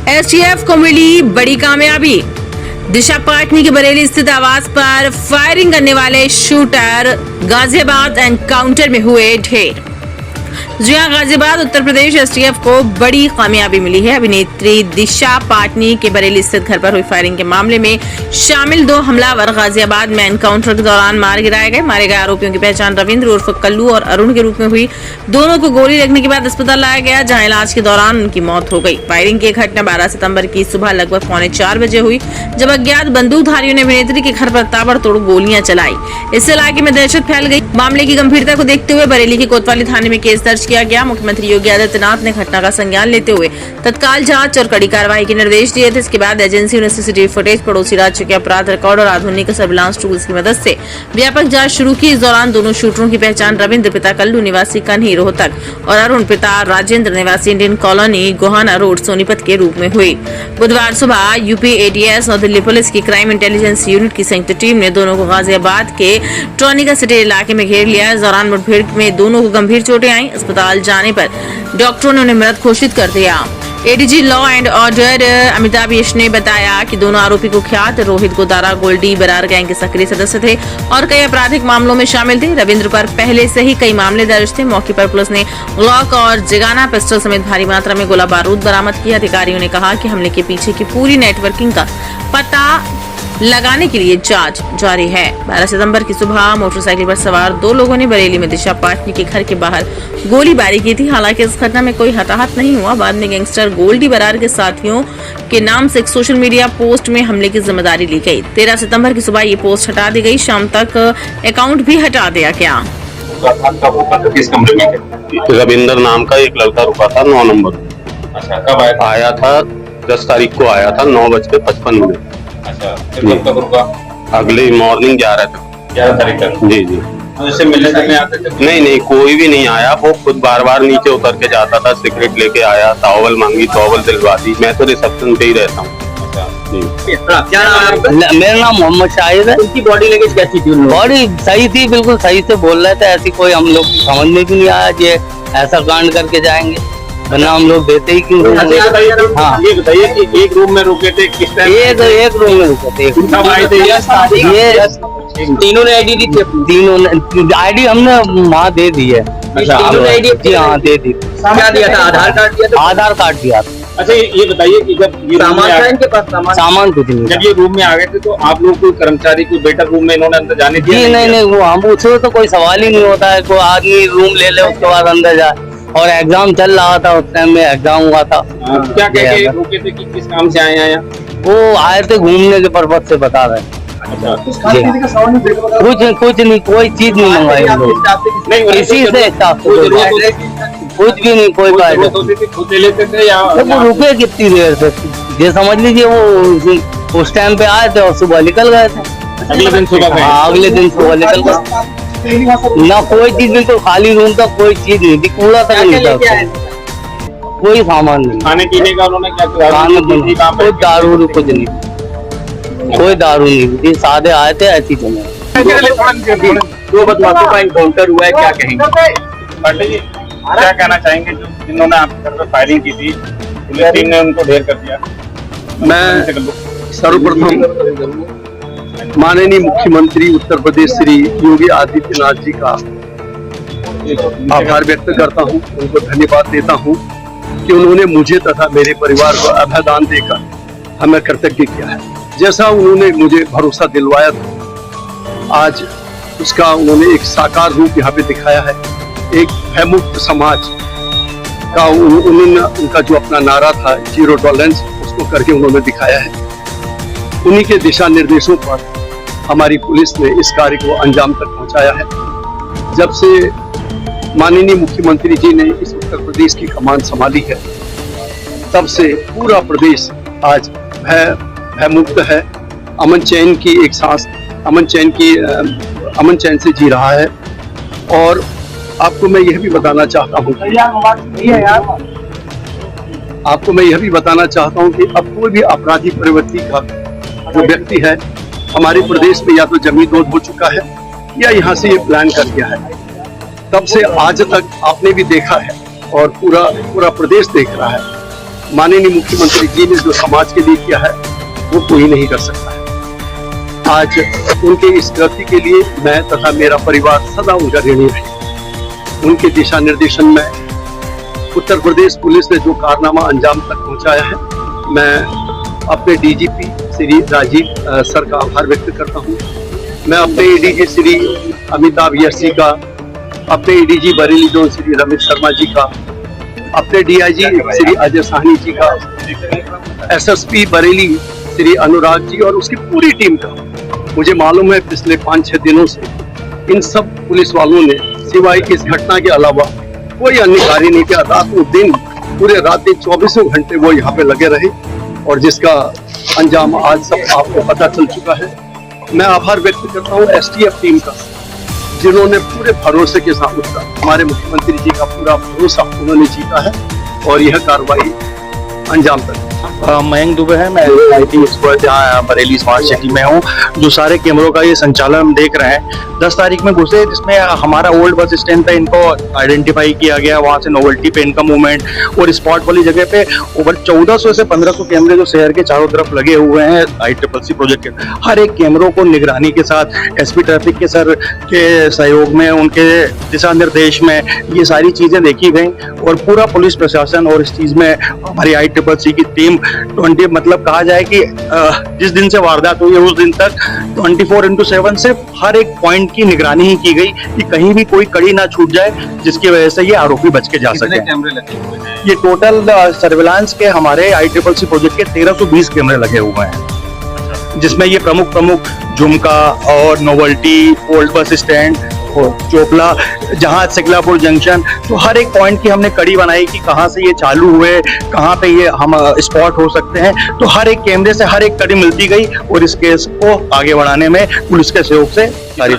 STF को मिली बड़ी कामयाबी। दिशा पाटनी के बरेली स्थित आवास पर फायरिंग करने वाले शूटर गाजियाबाद एनकाउंटर में हुए ढेर। जी हां, गाजियाबाद उत्तर प्रदेश एसटीएफ को बड़ी कामयाबी मिली है। अभिनेत्री दिशा पाटनी के बरेली स्थित घर पर हुई फायरिंग के मामले में शामिल 2 हमलावर गाजियाबाद में एनकाउंटर के दौरान मार गिराए गए। मारे गए आरोपियों की पहचान रविंद्र उर्फ कल्लू और अरुण के रूप में हुई। दोनों को गोली लगने के बाद अस्पताल लाया गया, जहां इलाज के दौरान उनकी मौत हो गई। फायरिंग की घटना 12 सितंबर की सुबह लगभग 3:45 बजे हुई, जब अज्ञात बंदूकधारियों ने अभिनेत्री के घर पर ताबड़तोड़ गोलियां चलाई। इससे इलाके में दहशत फैल गई। मामले की गंभीरता को देखते हुए बरेली के कोतवाली थाने में केस दर्ज किया गया। मुख्यमंत्री योगी आदित्यनाथ ने घटना का संज्ञान लेते हुए तत्काल जांच और कड़ी कार्रवाई के निर्देश दिए थे। इसके बाद एजेंसियों ने सीसीटीवी फुटेज, पड़ोसी राज्य के अपराध रिकॉर्ड और आधुनिक सर्विलांस टूल्स की मदद से व्यापक जांच शुरू की। इस दौरान दोनों शूटरों की पहचान रविंद्र पिता कल्लू निवासी कन्ही रोहतक और अरुण पिता राजेंद्र निवासी Indian colony Gohana road Sonipat के रूप में हुई। बुधवार सुबह यूपी एटीएस और दिल्ली पुलिस की क्राइम इंटेलिजेंस यूनिट की संयुक्त टीम ने दोनों को गाजियाबाद के ट्रॉनिका सिटी इलाके में घेर लिया। इस दौरान मुठभेड़ में दोनों को गंभीर चोटें आईं। अस्पताल जाने पर डॉक्टरों ने उन्हें मृत घोषित कर दिया। ADG law and order Amitabh Yash ने बताया कि दोनों आरोपी कुख्यात रोहित गोदारा गोल्डी बरार गैंग के सक्रिय सदस्य थे और कई आपराधिक मामलों में शामिल थे। रविंद्र पर पहले से ही कई मामले दर्ज थे। मौके पर पुलिस ने ग्लॉक और जिगाना पिस्टल समेत भारी मात्रा में गोला बारूद बरामद किया। अधिकारियों ने कहा कि हमले के पीछे की पूरी नेटवर्किंग का पता लगाने के लिए जांच जारी है। 12 सितंबर की सुबह मोटरसाइकिल पर सवार 2 लोगों ने बरेली में दिशा पाटनी के घर के बाहर गोलीबारी की थी। हालांकि इस घटना में कोई हताहत नहीं हुआ। बाद में गैंगस्टर गोल्डी बरार के साथियों के नाम से एक सोशल मीडिया पोस्ट में हमले की जिम्मेदारी ली गई। 13 सितंबर की सुबह ये पोस्ट हटा दी गई। शाम तक अकाउंट भी हटा दिया गया। किस कमरे में? रविंद्र नाम का एक लड़का रुका था 9 नंबर। अच्छा, कब आया था? 10 तारीख को आया था 9:55। अच्छा, फिर कब तक रुका? अगले मॉर्निंग 11 तक। 11 तारीख तक। जी जी। उससे मिलने तक नहीं आते थे? नहीं, कोई भी नहीं आया। वो खुद बार नीचे उतर के जाता था, सिगरेट लेके आया, टॉवल मांगी, टॉवल दिलवा दी। मैं तो रिसेप्शन पे ही रहता हूँ। क्या नाम है आपका? मेरा नाम मोहम्मद शाहिद है। उनकी बॉडी लैंग्वेज कैसी थी? बॉडी सही थी, बिल्कुल सही से बोल रहे थे। ऐसी कोई हम लोग समझ में भी नहीं आया कि ऐसा कांड करके जाएंगे, वरना हम लोग देते ही क्यों। हाँ, ये बताइए कि एक रूम में रुके थे, किस टाइम? एक रूम में रुके थे। ये तीनों ने आईडी दी थी? तीनों ने आईडी हमने वहाँ दे दी है। अच्छा, जी हाँ, दे दी। क्या दिया था? आधार कार्ड दिया था? आधार कार्ड दिया था। अच्छा, ये बताइए कि जब ये सामान कुछ नहीं। जब ये रूम में आ गए थे तो आप लोग कोई कर्मचारी कोई वेटर रूम में इन्होंने अंदर जाने दिया? जी नहीं, वो हम उसमें तो कोई सवाल ही नहीं होता है। कोई आदमी रूम ले ले उसके बाद अंदर जाए। और एग्जाम चल रहा था, उस टाइम में एग्जाम हुआ था। क्या कह के रुके थे कि किस काम से आए हैं यहाँ? वो आए थे घूमने के पर्पज से, बता रहे। अच्छा, कुछ नहीं, कोई चीज नहीं मंगवाई हम लोग। इसी से कुछ भी नहीं, कोई खुद ले लेते थे या वो रुके कितनी देर से? ये समझ लीजिए वो उस टाइम पे आए थे और सुबह निकल गए थे। अगले दिन सुबह? हाँ, अगले दिन सुबह निकल गए। ना कोई चीज, बिल्कुल खाली रूम था, कोई चीज नहीं थी, कूड़ा तक नहीं था, कोई सामान नहीं। खाने पीने का उन्होंने क्या? कोई दारू कुछ नहीं, कोई दारू नहीं थी। सादे आए थे, ऐसी जगह। 2 बदमाशों का एनकाउंटर हुआ है, क्या कहेंगे? पांडे जी, क्या कहना चाहेंगे जो जिन्होंने आपके घर पर फायरिंग की थी, पुलिस टीम ने उनको ढेर कर दिया? मैं सर्वप्रथम माननीय मुख्यमंत्री उत्तर प्रदेश श्री योगी आदित्यनाथ जी का आभार व्यक्त करता हूं, उनको धन्यवाद देता हूं कि उन्होंने मुझे तथा मेरे परिवार को अभयदान देकर हमें कृतज्ञ किया है। जैसा उन्होंने मुझे भरोसा दिलवाया था, आज उसका उन्होंने एक साकार रूप यहाँ पे दिखाया है। एक भयमुक्त समाज का उन्होंने उनका जो अपना नारा था, जीरो टॉलरेंस, उसको करके उन्होंने दिखाया है। उन्हीं के दिशा निर्देशों पर हमारी पुलिस ने इस कार्य को अंजाम तक पहुंचाया है। जब से माननीय मुख्यमंत्री जी ने इस उत्तर प्रदेश की कमान संभाली है, तब से पूरा प्रदेश आज भयमुक्त है। अमन चैन की एक सांस, अमन चैन से जी रहा है। और आपको मैं यह भी बताना चाहता हूँ कि अब कोई भी आपराधिक प्रवृत्ति का जो व्यक्ति है हमारे प्रदेश में या तो जमींदोज हो चुका है या यहाँ से ये प्लान कर गया है। तब से आज तक आपने भी देखा है और पूरा प्रदेश देख रहा है माननीय मुख्यमंत्री जी ने जो समाज के लिए किया है वो कोई नहीं कर सकता है। आज उनके इस कृत्य के लिए मैं तथा मेरा परिवार सदा उनका ऋणी रहे। उनके दिशा निर्देशन में उत्तर प्रदेश पुलिस ने जो कारनामा अंजाम तक पहुंचाया है, मैं अपने डीजीपी श्री राजीव सर का आभार व्यक्त करता हूं। मैं अपने एडीजी श्री अमिताभ यश जी का, अपने एडीजी बरेली जोन श्री रमेश शर्मा जी का, अपने डीआईजी श्री अजय साहनी जी का, एसएसपी बरेली श्री अनुराग जी और उसकी पूरी टीम का। मुझे मालूम है पिछले 5-6 दिनों से इन सब पुलिस वालों ने सिवाय इस घटना के अलावा कोई अन्य कार्य नहीं किया। रातों दिन, पूरे रात दिन 24 घंटे वो यहाँ पे लगे रहे और जिसका अंजाम आज सब आपको पता चल चुका है। मैं आभार व्यक्त करता हूँ एसटीएफ टीम का, जिन्होंने पूरे भरोसे के साथ हमारे मुख्यमंत्री जी का पूरा भरोसा उन्होंने जीता है और यह कार्रवाई अंजाम तक। मयंक दुबे है, मैं IT एक्सपर्ट यहाँ बरेली स्मार्ट सिटी में हूँ। जो सारे कैमरों का ये संचालन हम देख रहे हैं, 10 तारीख में घुसे जिसमें हमारा ओल्ड बस स्टैंड पे इनको आइडेंटिफाई किया गया, वहाँ से नोवेल्टी पे इनका मूवमेंट और स्पॉट वाली जगह पे ओवर 1400 से 1500 कैमरे जो शहर के चारों तरफ लगे हुए हैं ICCC प्रोजेक्ट के। हर एक कैमरों को निगरानी के साथ SP ट्रैफिक के सर के सहयोग में, उनके दिशा निर्देश में ये सारी चीजें देखी गई और पूरा पुलिस प्रशासन और इस चीज में हमारी ICCC की टीम 20 मतलब कहा जाए कि जिस दिन से वारदात हुई है उस दिन तक 24/7 से हर एक पॉइंट की निगरानी ही की गई कि कहीं भी कोई कड़ी ना छूट जाए, जिसकी वजह से ये आरोपी बच के जा सके। कैमरे लगे हुए हैं? ये टोटल सर्विलांस के हमारे ICCC प्रोजेक्ट के 1320 कैमरे लगे हुए हैं, जिसमें ये प्रमुख झुमका और नोवेल्टी, ओल्ड बस स्टैंड और चोपला, जहाँ सिकलापुर जंक्शन, तो हर एक पॉइंट की हमने कड़ी बनाई कि कहाँ से ये चालू हुए, कहाँ पे ये हम स्पॉट हो सकते हैं। तो हर एक कैमरे से हर एक कड़ी मिलती गई और इस केस को आगे बढ़ाने में पुलिस के सहयोग से सारी